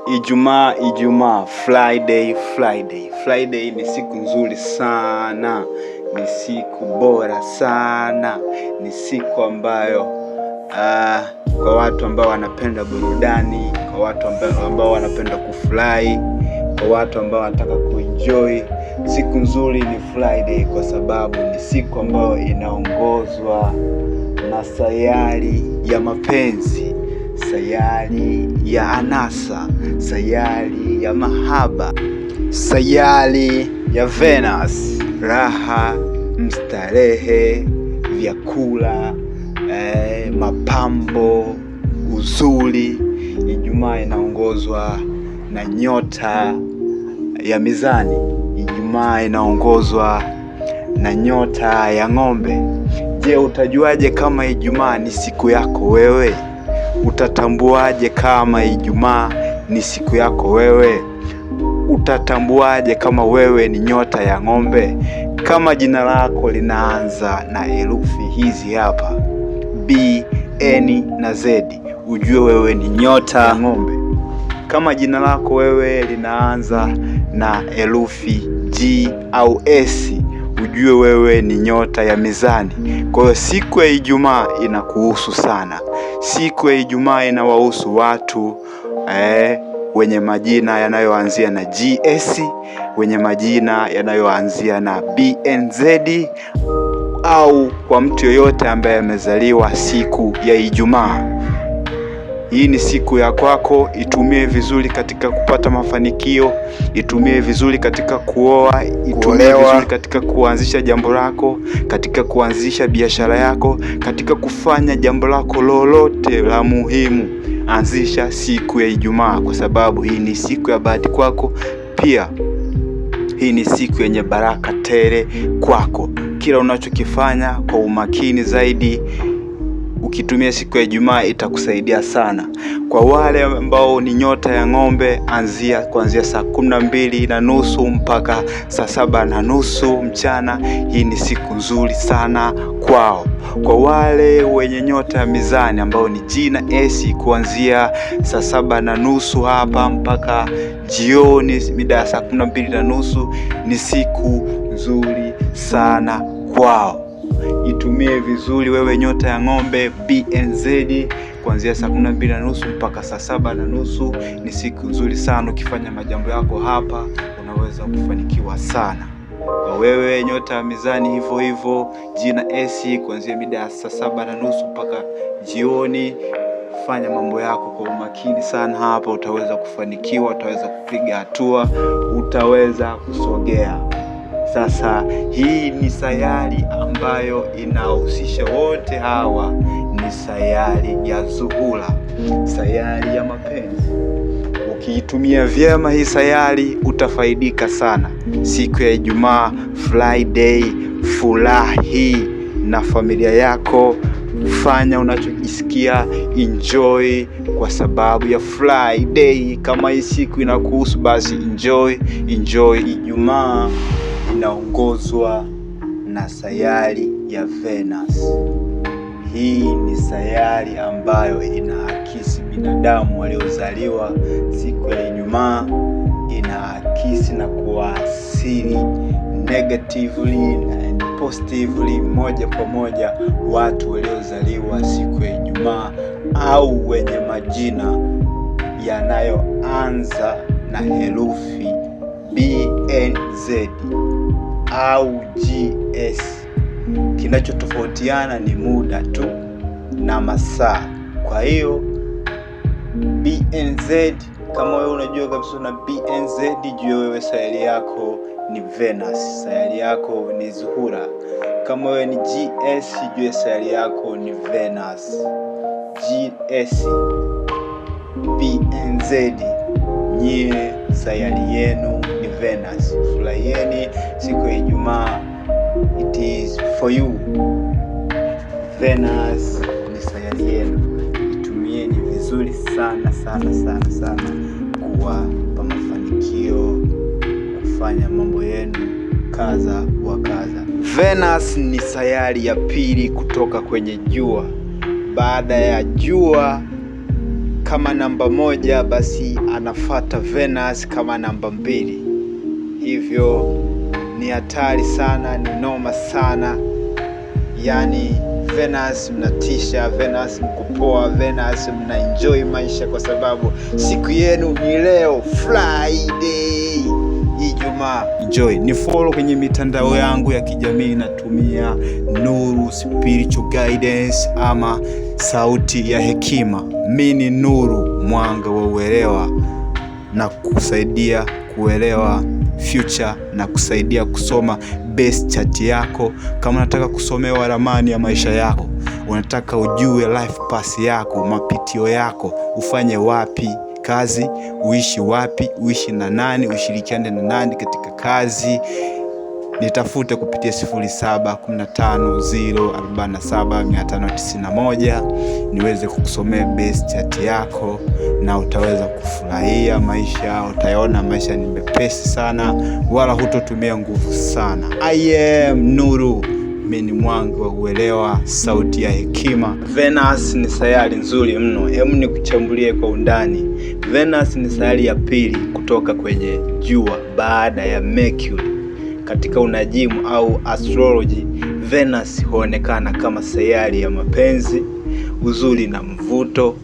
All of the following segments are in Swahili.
Ijumaa, Friday ni siku nzuri sana, ni siku bora sana, ni siku ambayo kwa watu ambao wanapenda burudani, kwa watu ambao wanapenda kufurahi, kwa watu ambao wanataka kuenjoy. Siku nzuri ni Friday kwa sababu ni siku ambayo inaongozwa na sayari ya mapenzi, sayari ya anasa, sayari ya mahaba, sayari ya Venus. Raha, mstarehe, vyakula, mapambo, uzuri. Ijumaa inaongozwa na nyota ya mizani. Ijumaa inaongozwa na nyota ya ng'ombe. Je, utajuaje kama Ijumaa ni siku yako wewe? Utatambuaje kama Ijumaa ni siku yako wewe? Utatambuaje kama wewe ni nyota ya ng'ombe? Kama jina lako linaanza na herufi hizi hapa, B, N na Z, ujue wewe ni nyota ya ng'ombe. Kama jina lako wewe linaanza na herufi G au S, ujue wewe ni nyota ya mizani. Kwa hiyo siku ya Ijumaa inakuhusu sana. Siku ya Ijumaa inawahusu watu wenye majina yanayoanzia na GS, wenye majina yanayoanzia na BNZ, au kwa mtu yoyote ambaye amezaliwa siku ya Ijumaa. Hii ni siku ya kwako. Itumie vizuri katika kupata mafanikio, itumie vizuri katika kuoa, itumie vizuri katika kuanzisha jambo lako, katika kuanzisha biashara yako, katika kufanya jambo lako lolote la muhimu. Anzisha siku ya Ijumaa kwa sababu hii ni siku ya bahati kwako. Pia hii ni siku yenye baraka tele kwako. Kila unachokifanya kwa umakini zaidi, ukitumia siku ya Ijumaa itakusaidia sana. Kwa wale ambao ni nyota ya ng'ombe, kuanzia saa 12:30 mpaka saa 7:30 mchana. Hii ni siku nzuri sana kwao. Kwa wale wenye nyota ya mizani ambao ni G na S, kuanzia saa 7:30 hapa mpaka jioni mida ya saa 12:30 ni siku nzuri sana kwao. Itumie vizuri wewe nyota ya ng'ombe BNZ, kuanzia saa 12:30 mpaka saa 7:30 ni siku nzuri sana. Ukifanya majambo yako hapa unaweza kufanikiwa sana. Kwa wewe nyota ya mizani hivyo hivyo G na S, kuanzia mida ya saa 7:30 mpaka jioni, fanya mambo yako kwa umakini sana hapa. Utaweza kufanikiwa, utaweza kupiga hatua, utaweza kusogea. Sasa hii ni sayari ambayo inahusisha wote hawa, ni sayari ya Zuhura, sayari ya mapenzi. Ukiitumia vyema hii sayari utafaidika sana. Siku ya Ijumaa, Friday, furahi na familia yako, fanya unachojisikia, enjoy kwa sababu ya Friday. Kama hii siku inakuhusu basi enjoy. Ijumaa inaongozwa na sayari ya Venus. Hii ni sayari ambayo inaakisi binadamu waliozaliwa siku ya Ijumaa, inaakisi na kuasili negatively and positively moja kwa moja watu waliozaliwa siku ya Ijumaa, au wenye majina yanayoanza na herufi BNZ au GS. Kinachotofautiana ni muda tu na masaa. Kwa hiyo BNZ, kama wewe unajua kabisa na BNZ, jua wewe sayari yako ni Venus, sayari yako ni Zuhura. Kama wewe ni GS, jua sayari yako ni Venus. GS, BNZ, nyie sayari yenu ni Venus. Furahieni siku ya Ijumaa. It is for you. Venus ni sayari yenu. Itumieni vizuri sana kuwapa mafanikio, kufanya mambo yenu kaza wa kaza. Venus ni sayari ya pili kutoka kwenye jua. Baada ya jua kama namba 1, basi anafuata Venus kama namba 2. Hivyo ni hatari sana, ni noma sana. Yani Venus mnatisha, Venus mkupoa, Venus mna enjoy maisha, kwa sababu siku yenu ni leo Friday, Ijumaa. Enjoy. Ni follow kwenye mitandao yangu ya kijamii, natumia Nuru Spiritual Guidance ama sauti ya hekima. Mimi ni Nuru, mwanga wa uelewa, na kusaidia kuelewa future na kusaidia kusoma best chart yako. Kama unataka kusomewa ramani ya maisha yako, unataka ujue life path yako, mapitio yako, ufanye wapi kazi, uishi wapi, uishi na nani, ushirikiane na nani katika kazi, nitafute kupitia 0715047591 niweze kukusomea best chart yako, na utaweza kufurahia maisha. Utaona maisha ni mepesi sana, wala hutotumia nguvu sana. I am Nuru, mimi ni mwanga wa uelewa, sauti ya hekima. Venus ni sayari nzuri mno. Hebu nikuchambulie kwa undani. Venus ni sayari ya pili kutoka kwenye jua baada ya Mercury. Katika unajimu au astrology, Venus huonekana kama sayari ya mapenzi, uzuri na mvuto,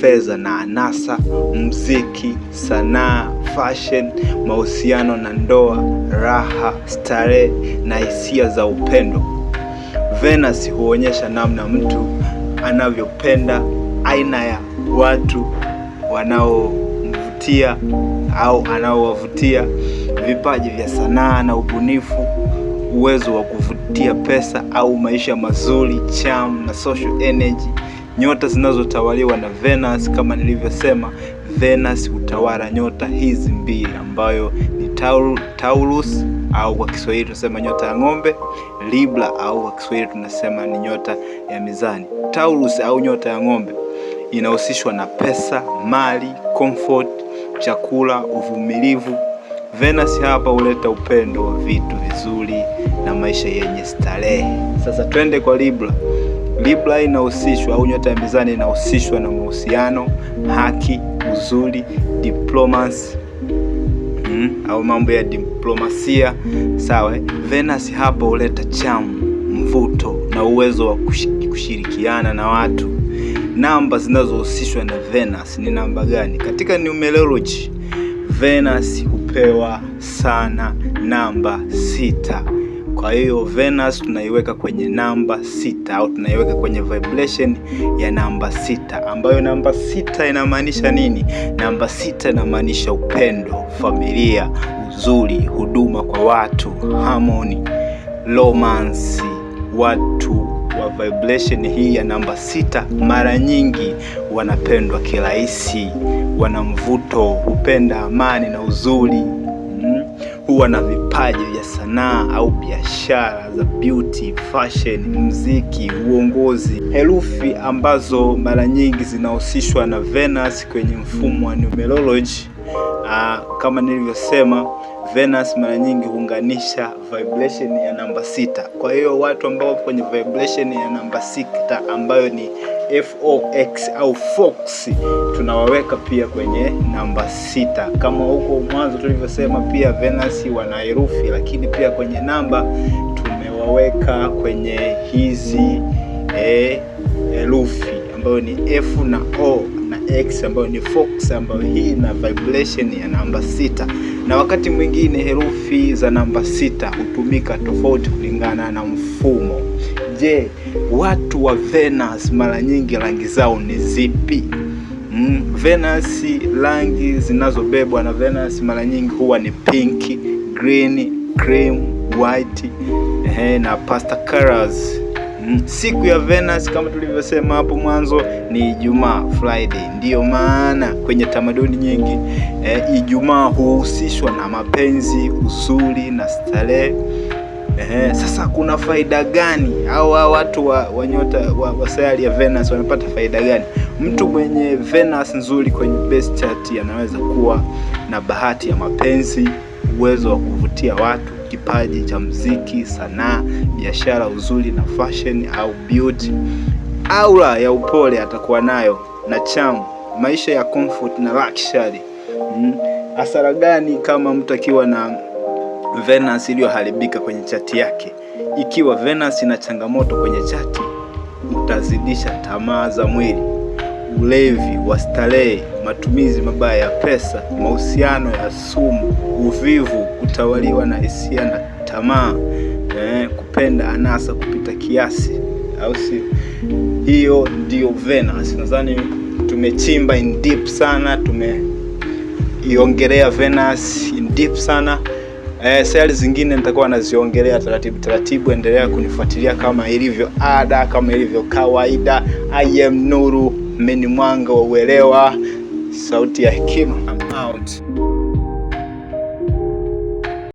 fedha na anasa, muziki, sanaa, fashion, mahusiano na ndoa, raha, starehe na hisia za upendo. Venus huonyesha namna mtu anavyopenda, aina ya watu wanaomvutia au anaowavutia, vipaji vya sanaa na ubunifu, uwezo wa kuvutia pesa au maisha mazuri, charm na social energy. Nyota zinazotawaliwa na Venus, kama nilivyosema, Venus hutawala nyota hizi mbili, ambayo ni Taurus au kwa Kiswahili tunasema nyota ya ng'ombe, Libra au kwa Kiswahili tunasema ni nyota ya mizani. Taurus au nyota ya ng'ombe inahusishwa na pesa, mali, comfort, chakula, uvumilivu. Venus hapa huleta upendo wa vitu vizuri na maisha yenye starehe. Sasa twende kwa Libra. Libra inahusishwa au nyota ya mizani inahusishwa na mahusiano, haki, uzuri, diplomacy, au mambo ya diplomasia. Sawa. Venus hapa huleta charm, mvuto na uwezo wa kushirikiana na watu. Namba zinazohusishwa na Venus ni namba gani? Katika numerology, Venus hupewa sana namba 6. Kwa hiyo Venus tunaiweka kwenye namba 6 au tunaiweka kwenye vibration ya namba 6, ambayo namba 6 inamaanisha nini? Namba 6 inamaanisha upendo, familia, uzuri, huduma kwa watu, harmony, romance. Watu wa vibration hii ya namba 6 mara nyingi wanapendwa kirahisi, wana mvuto, hupenda amani na uzuri, huwa na vipaji vya sanaa au biashara za beauty, fashion, muziki, uongozi. Herufi ambazo mara nyingi zinahusishwa na Venus kwenye mfumo wa numerology, kama nilivyosema, Venus mara nyingi huunganisha vibration ya namba 6. Kwa hiyo watu ambao kwenye vibration ya namba 6 ambayo ni FOX au Fox tunawaweka pia kwenye namba 6. Kama huko mwanzo tulivyosema, pia Venus wana herufi, lakini pia kwenye namba tumewaweka kwenye hizi herufi ambayo ni F na O na X ambayo ni Fox, ambayo hii na vibration ya namba 6. Na wakati mwingine herufi za namba 6 hutumika tofauti kulingana na mfumo. Je, watu wa Venus mara nyingi rangi zao ni zipi? Venus, rangi zinazobebwa na Venus mara nyingi huwa ni pink, green, cream, white na pastel colors. Siku ya Venus kama tulivyosema hapo mwanzo ni Ijumaa, Friday. Ndiyo maana kwenye tamaduni nyingi Ijumaa huhusishwa na mapenzi, uzuri na starehe. Sasa kuna faida gani au watu wa nyota wa sayari ya Venus wanapata faida gani? Mtu mwenye Venus nzuri kwenye best chart anaweza kuwa na bahati ya mapenzi, uwezo wa kuvutia watu, kipaji cha muziki, sanaa, biashara, uzuri na fashion au beauty. Aura ya upole atakuwa nayo na charm. maisha ya comfort na luxury. Hasara gani kama mtu akiwa na Venus iliyoharibika kwenye chati yake? Ikiwa Venus ina changamoto kwenye chati, utazidisha tamaa za mwili, ulevi wa starehe, matumizi mabaya ya pesa, mahusiano ya sumu, uvivu, kutawaliwa na hisia na tamaa, kupenda anasa kupita kiasi, au si? Hiyo ndio Venus. Nadhani tumechimba in deep sana, tumeiongelea Venus in deep sana. Seli zingine nitakuwa naziongelea taratibu. Endelea kunifuatilia kama ilivyo ada, kama ilivyo kawaida. I am Nuru, mimi ni mwanga wa uelewa, sauti ya hekima. I'm out.